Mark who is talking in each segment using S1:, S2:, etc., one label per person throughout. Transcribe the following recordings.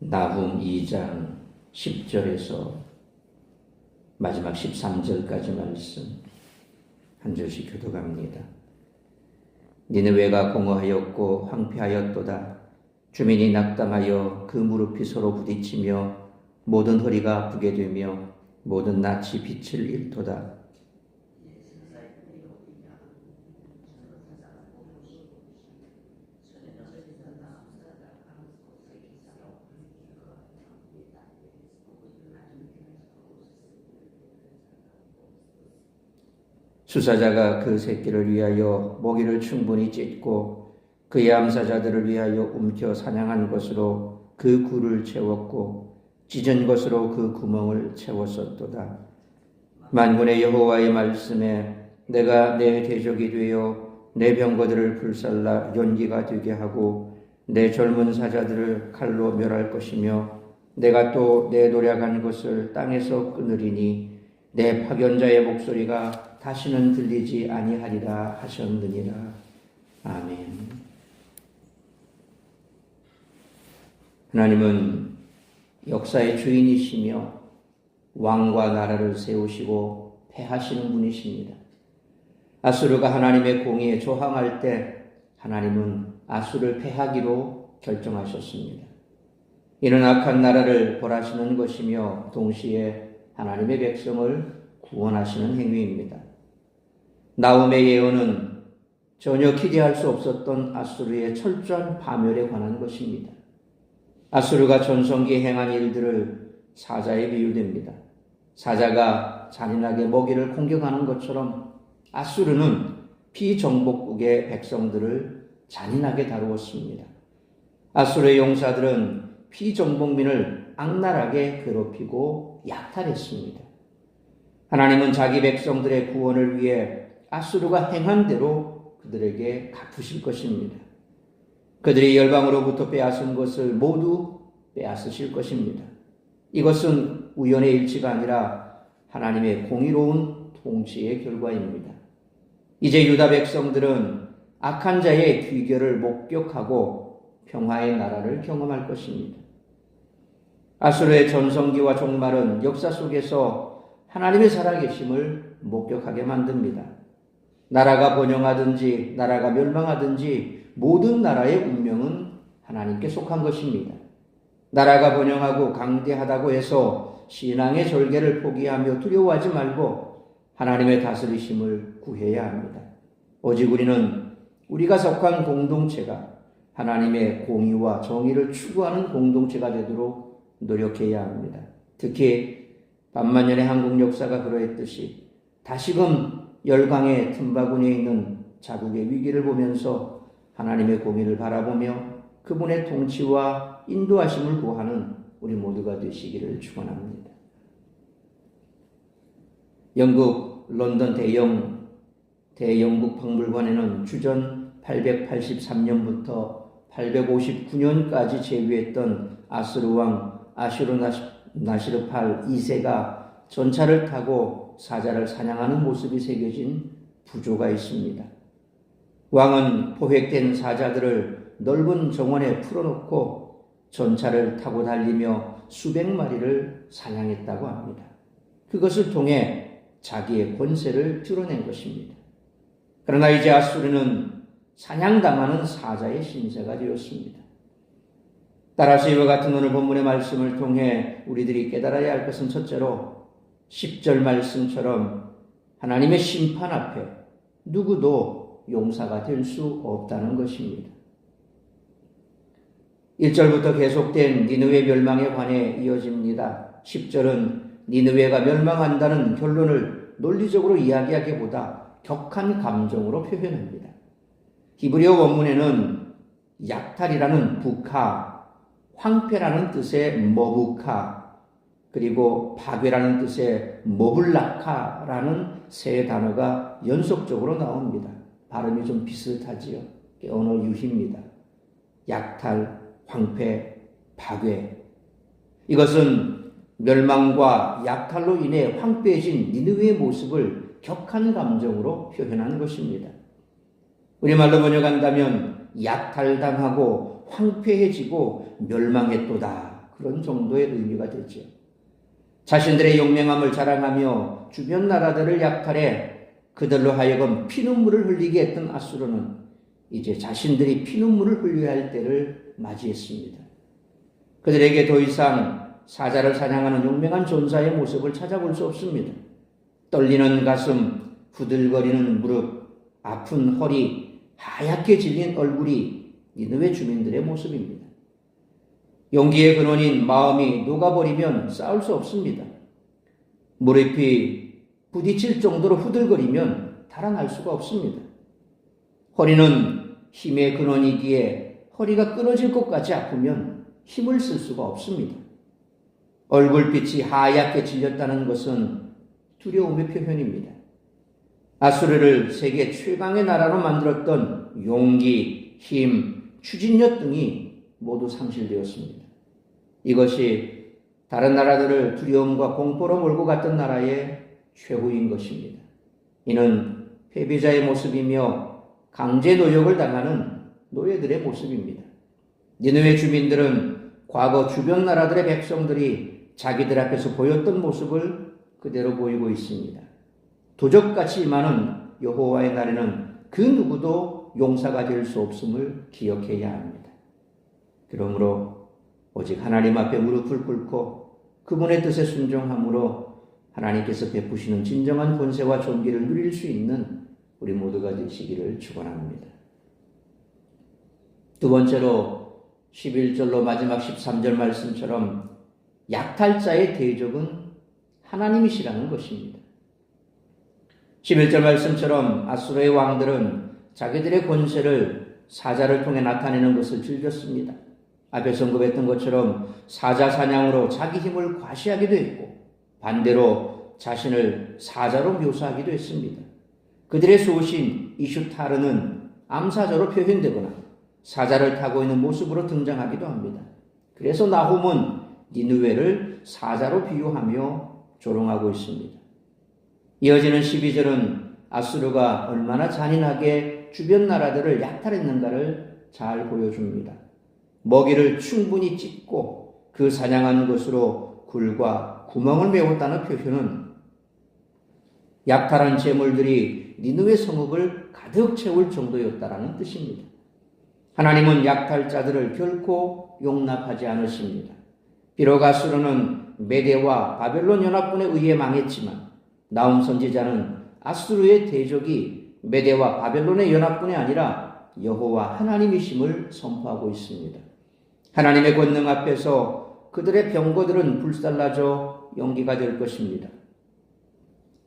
S1: 나훔 2장 10절에서 마지막 13절까지 말씀 한 절씩 교독합니다. 니느웨가 공허하였고 황폐하였도다. 주민이 낙담하여 그 무릎이 서로 부딪히며 모든 허리가 아프게 되며 모든 낯이 빛을 잃도다. 수사자가 그 새끼를 위하여 먹이를 충분히 찢고 그의 암사자들을 위하여 움켜 사냥한 것으로 그 굴을 채웠고 찢은 것으로 그 구멍을 채웠었도다. 만군의 여호와의 말씀에 내가 내 대적이 되어 내 병거들을 불살라 연기가 되게 하고 내 젊은 사자들을 칼로 멸할 것이며 내가 또 내 노력한 것을 땅에서 끊으리니 내 파견자의 목소리가 다시는 들리지 아니하리라 하셨느니라. 아멘. 하나님은 역사의 주인이시며 왕과 나라를 세우시고 패하시는 분이십니다. 아수르가 하나님의 공의에 저항할 때 하나님은 아수르를 패하기로 결정하셨습니다. 이는 악한 나라를 벌하시는 것이며 동시에 하나님의 백성을 구원하시는 행위입니다. 나훔의 예언은 전혀 기대할 수 없었던 아수르의 철저한 파멸에 관한 것입니다. 아수르가 전성기에 행한 일들을 사자에 비유됩니다. 사자가 잔인하게 먹이를 공격하는 것처럼 아수르는 피정복국의 백성들을 잔인하게 다루었습니다. 아수르의 용사들은 피정복민을 악랄하게 괴롭히고 약탈했습니다. 하나님은 자기 백성들의 구원을 위해 아수르가 행한 대로 그들에게 갚으실 것입니다. 그들이 열방으로부터 빼앗은 것을 모두 빼앗으실 것입니다. 이것은 우연의 일치가 아니라 하나님의 공의로운 통치의 결과입니다. 이제 유다 백성들은 악한 자의 귀결을 목격하고 평화의 나라를 경험할 것입니다. 아수르의 전성기와 종말은 역사 속에서 하나님의 살아계심을 목격하게 만듭니다. 나라가 번영하든지 나라가 멸망하든지 모든 나라의 운명은 하나님께 속한 것입니다. 나라가 번영하고 강대하다고 해서 신앙의 절개를 포기하며 두려워하지 말고 하나님의 다스리심을 구해야 합니다. 오직 우리는 우리가 속한 공동체가 하나님의 공의와 정의를 추구하는 공동체가 되도록 노력해야 합니다. 특히 반만년의 한국 역사가 그러했듯이 다시금 열강의 틈바구니에 있는 자국의 위기를 보면서 하나님의 공의를 바라보며 그분의 통치와 인도하심을 구하는 우리 모두가 되시기를 축원합니다. 영국 런던 대영국 박물관에는 주전 883년부터 859년까지 재위했던 아수르 왕 아슈르나시르팔 2세가 전차를 타고 사자를 사냥하는 모습이 새겨진 부조가 있습니다. 왕은 포획된 사자들을 넓은 정원에 풀어놓고 전차를 타고 달리며 수백 마리를 사냥했다고 합니다. 그것을 통해 자기의 권세를 드러낸 것입니다. 그러나 이제 아수르는 사냥당하는 사자의 신세가 되었습니다. 따라서 이와 같은 오늘 본문의 말씀을 통해 우리들이 깨달아야 할 것은 첫째로 10절 말씀처럼 하나님의 심판 앞에 누구도 용사가 될 수 없다는 것입니다. 1절부터 계속된 니느웨 멸망에 관해 이어집니다. 10절은 니느웨가 멸망한다는 결론을 논리적으로 이야기하기보다 격한 감정으로 표현합니다. 히브리어 원문에는 약탈이라는 북하, 황폐라는 뜻의 머부카, 그리고 파괴라는 뜻의 머블라카라는 세 단어가 연속적으로 나옵니다. 발음이 좀 비슷하지요. 언어 유희입니다. 약탈, 황폐, 파괴. 이것은 멸망과 약탈로 인해 황폐해진 니느웨의 모습을 격한 감정으로 표현하는 것입니다. 우리말로 번역한다면 약탈당하고 황폐해지고 멸망했도다, 그런 정도의 의미가 되죠. 자신들의 용맹함을 자랑하며 주변 나라들을 약탈해 그들로 하여금 피눈물을 흘리게 했던 아수르는 이제 자신들이 피눈물을 흘려야 할 때를 맞이했습니다. 그들에게 더 이상 사자를 사냥하는 용맹한 전사의 모습을 찾아볼 수 없습니다. 떨리는 가슴, 후들거리는 무릎, 아픈 허리, 하얗게 질린 얼굴이 니느웨 주민들의 모습입니다. 용기의 근원인 마음이 녹아버리면 싸울 수 없습니다. 무릎이 부딪힐 정도로 후들거리면 달아날 수가 없습니다. 허리는 힘의 근원이기에 허리가 끊어질 것 같이 아프면 힘을 쓸 수가 없습니다. 얼굴빛이 하얗게 질렸다는 것은 두려움의 표현입니다. 아수르를 세계 최강의 나라로 만들었던 용기, 힘, 추진력 등이 모두 상실되었습니다. 이것이 다른 나라들을 두려움과 공포로 몰고 갔던 나라의 최후인 것입니다. 이는 패배자의 모습이며 강제 노역을 당하는 노예들의 모습입니다. 니느웨 주민들은 과거 주변 나라들의 백성들이 자기들 앞에서 보였던 모습을 그대로 보이고 있습니다. 도적같이 임하는 여호와의 날에는 그 누구도 용사가 될 수 없음을 기억해야 합니다. 그러므로 오직 하나님 앞에 무릎을 꿇고 그분의 뜻에 순종함으로 하나님께서 베푸시는 진정한 권세와 존귀를 누릴 수 있는 우리 모두가 되시기를 축원합니다. 두 번째로 11절로 마지막 13절 말씀처럼 약탈자의 대적은 하나님이시라는 것입니다. 11절 말씀처럼 아수르의 왕들은 자기들의 권세를 사자를 통해 나타내는 것을 즐겼습니다. 앞에서 언급했던 것처럼 사자 사냥으로 자기 힘을 과시하기도 했고 반대로 자신을 사자로 묘사하기도 했습니다. 그들의 수호신 이슈타르는 암사자로 표현되거나 사자를 타고 있는 모습으로 등장하기도 합니다. 그래서 나훔은 니느웨를 사자로 비유하며 조롱하고 있습니다. 이어지는 12절은 아수르가 얼마나 잔인하게 주변 나라들을 약탈했는가를 잘 보여줍니다. 먹이를 충분히 찢고 그 사냥한 것으로 굴과 구멍을 메웠다는 표현은 약탈한 재물들이 니느웨 성읍을 가득 채울 정도였다라는 뜻입니다. 하나님은 약탈자들을 결코 용납하지 않으십니다. 비록 아수르는 메대와 바벨론 연합군에 의해 망했지만 나훔 선지자는 아수르의 대적이 메대와 바벨론의 연합군이 아니라 여호와 하나님이심을 선포하고 있습니다. 하나님의 권능 앞에서 그들의 병거들은 불살라져 연기가 될 것입니다.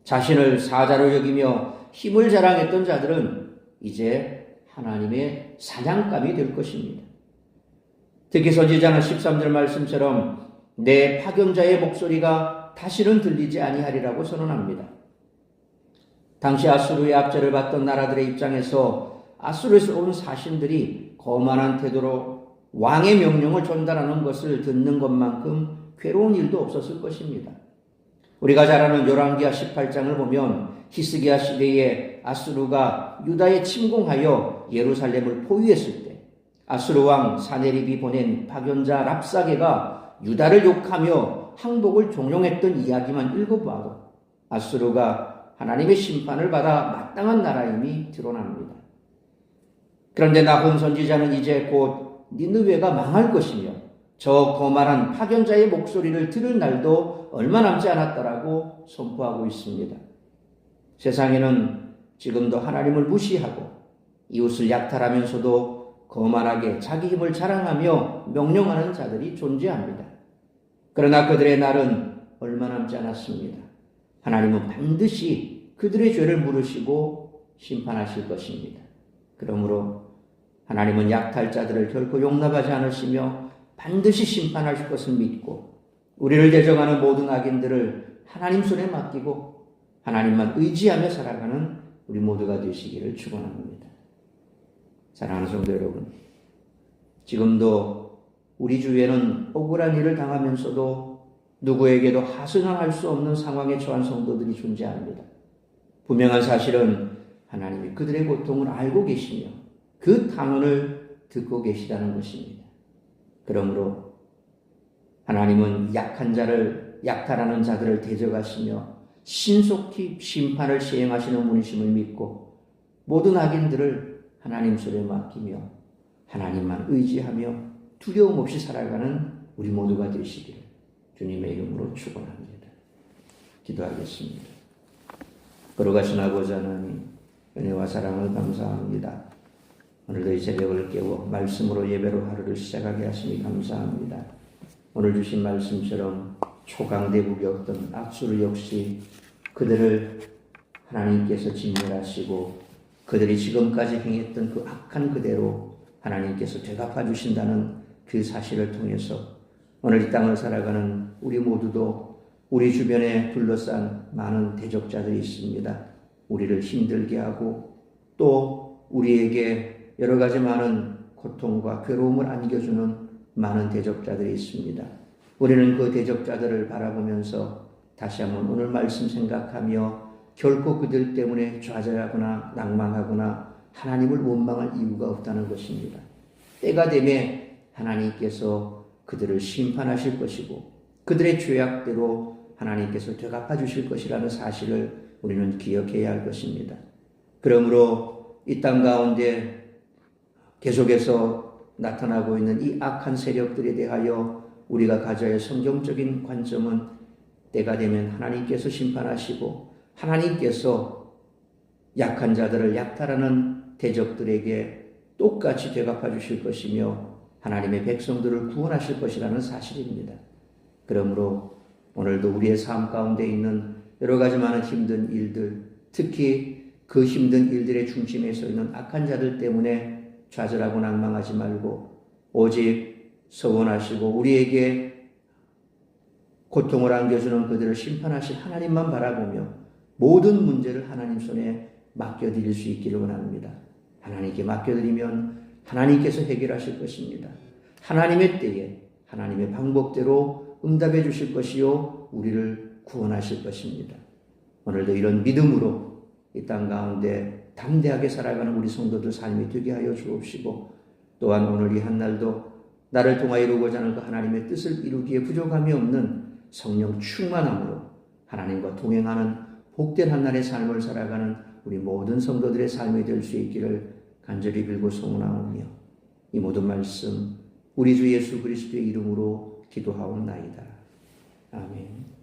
S1: 자신을 사자로 여기며 힘을 자랑했던 자들은 이제 하나님의 사냥감이 될 것입니다. 특히 선지자는 13절 말씀처럼 내 파견자의 목소리가 다시는 들리지 아니하리라고 선언합니다. 당시 아수르의 압제를 받던 나라들의 입장에서 아수르에서 온 사신들이 거만한 태도로 왕의 명령을 전달하는 것을 듣는 것만큼 괴로운 일도 없었을 것입니다. 우리가 잘 아는 열왕기하 18장을 보면 히스기야 시대에 아수르가 유다에 침공하여 예루살렘을 포위했을 때 아수르 왕 사네립이 보낸 파견자 랍사게가 유다를 욕하며 항복을 종용했던 이야기만 읽어봐도 아수르가 하나님의 심판을 받아 마땅한 나라임이 드러납니다. 그런데 나훔 선지자는 이제 곧 니느웨가 망할 것이며 저 거만한 파견자의 목소리를 들을 날도 얼마 남지 않았다라고 선포하고 있습니다. 세상에는 지금도 하나님을 무시하고 이웃을 약탈하면서도 거만하게 자기 힘을 자랑하며 명령하는 자들이 존재합니다. 그러나 그들의 날은 얼마 남지 않았습니다. 하나님은 반드시 그들의 죄를 물으시고 심판하실 것입니다. 그러므로 하나님은 약탈자들을 결코 용납하지 않으시며 반드시 심판하실 것을 믿고 우리를 대적하는 모든 악인들을 하나님 손에 맡기고 하나님만 의지하며 살아가는 우리 모두가 되시기를 축원합니다. 사랑하는 성도 여러분, 지금도 우리 주위에는 억울한 일을 당하면서도 누구에게도 하소연할 수 없는 상황에 처한 성도들이 존재합니다. 분명한 사실은 하나님이 그들의 고통을 알고 계시며 그 탄원을 듣고 계시다는 것입니다. 그러므로 하나님은 약한 자를, 약탈하는 자들을 대적하시며 신속히 심판을 시행하시는 분이심을 믿고 모든 악인들을 하나님 손에 맡기며 하나님만 의지하며 두려움 없이 살아가는 우리 모두가 되시기를 주님의 이름으로 축원합니다. 기도하겠습니다. 걸어가신 아버지 하나님, 은혜와 사랑을 감사합니다. 오늘도 이 새벽을 깨워 말씀으로 예배로 하루를 시작하게 하시니 감사합니다. 오늘 주신 말씀처럼 초강대국이었던 악수르 역시 그들을 하나님께서 진멸하시고 그들이 지금까지 행했던 그 악한 그대로 하나님께서 되갚아 주신다는 그 사실을 통해서 오늘 이 땅을 살아가는 우리 모두도 우리 주변에 둘러싼 많은 대적자들이 있습니다. 우리를 힘들게 하고 또 우리에게 여러 가지 많은 고통과 괴로움을 안겨주는 많은 대적자들이 있습니다. 우리는 그 대적자들을 바라보면서 다시 한번 오늘 말씀 생각하며 결코 그들 때문에 좌절하거나 낭망하거나 하나님을 원망할 이유가 없다는 것입니다. 때가 되면 하나님께서 그들을 심판하실 것이고 그들의 죄악대로 하나님께서 되갚아 주실 것이라는 사실을 우리는 기억해야 할 것입니다. 그러므로 이 땅 가운데 계속해서 나타나고 있는 이 악한 세력들에 대하여 우리가 가져야 할 성경적인 관점은 때가 되면 하나님께서 심판하시고 하나님께서 약한 자들을 약탈하는 대적들에게 똑같이 되갚아 주실 것이며 하나님의 백성들을 구원하실 것이라는 사실입니다. 그러므로 오늘도 우리의 삶 가운데 있는 여러 가지 많은 힘든 일들, 특히 그 힘든 일들의 중심에 서 있는 악한 자들 때문에 좌절하고 낭망하지 말고 오직 서원하시고 우리에게 고통을 안겨주는 그들을 심판하실 하나님만 바라보며 모든 문제를 하나님 손에 맡겨드릴 수 있기를 원합니다. 하나님께 맡겨드리면 하나님께서 해결하실 것입니다. 하나님의 때에 하나님의 방법대로 응답해 주실 것이요 우리를 구원하실 것입니다. 오늘도 이런 믿음으로 이 땅 가운데 담대하게 살아가는 우리 성도들 삶이 되게 하여 주옵시고 또한 오늘 이 한날도 나를 통하여 이루고자 하는 그 하나님의 뜻을 이루기에 부족함이 없는 성령 충만함으로 하나님과 동행하는 복된 한날의 삶을 살아가는 우리 모든 성도들의 삶이 될 수 있기를 간절히 빌고 소원하오며 이 모든 말씀 우리 주 예수 그리스도의 이름으로 기도하옵나이다. 아멘.